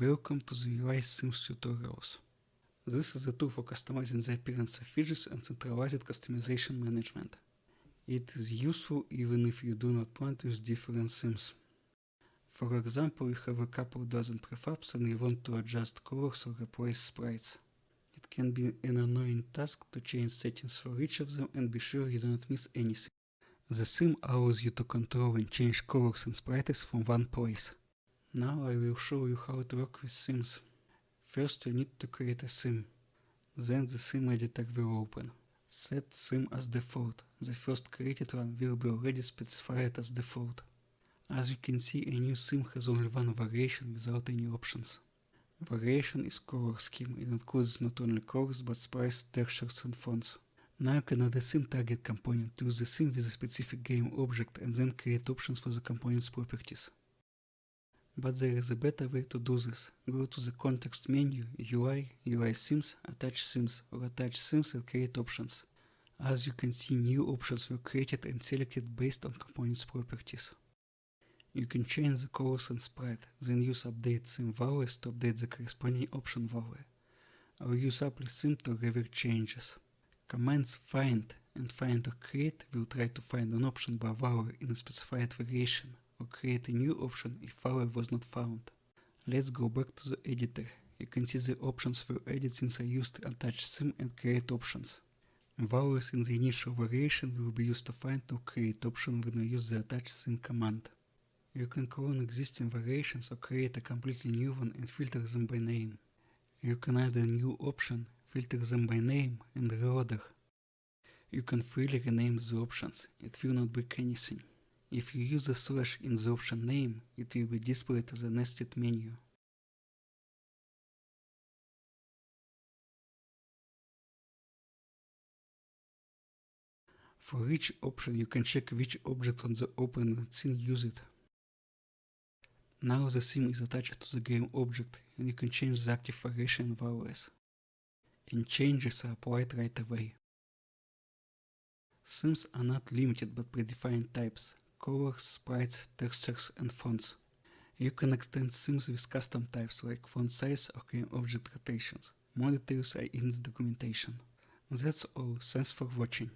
Welcome to the UI Sims tutorials. This is a tool for customizing the appearance of fidgets and centralized customization management. It is useful even if you do not want to use different sims. For example, you have a couple dozen prefabs and you want to adjust colors or replace sprites. It can be an annoying task to change settings for each of them and be sure you do not miss anything. The sim allows you to control and change colors and sprites from one place. Now I will show you how to work with sims. First you need to create a sim. Then the sim editor will open. Set sim as default. The first created one will be already specified as default. As you can see, a new sim has only one variation without any options. Variation is color scheme. It includes not only colors but sprites, textures and fonts. Now you can add a sim target component to use the sim with a specific game object and then create options for the component's properties. But there is a better way to do this. Go to the context menu, UI, UI Sims, Attach Sims or Attach Sims and create options. As you can see, new options were created and selected based on component's properties. You can change the colors and sprite, then use update sim values to update the corresponding option value, or use apply sim to revert changes. Commands find and find or create will try to find an option by value in a specified variation, or create a new option if value was not found. Let's go back to the editor. You can see the options were added since I used attach sim and create options. Values in the initial variation will be used to find or create option when I use the attach sim command. You can clone existing variations or create a completely new one and filter them by name. You can add a new option, filter them by name and reorder. You can freely rename the options, it will not break anything. If you use a slash in the option name, it will be displayed as a nested menu. For each option you can check which object on the open scene use it. Now the sim is attached to the game object and you can change the active variation values. And changes are applied right away. Sims are not limited but predefined types: colors, sprites, textures and fonts. You can extend sims with custom types like font size or game object rotations. More details are in the documentation. That's all, thanks for watching.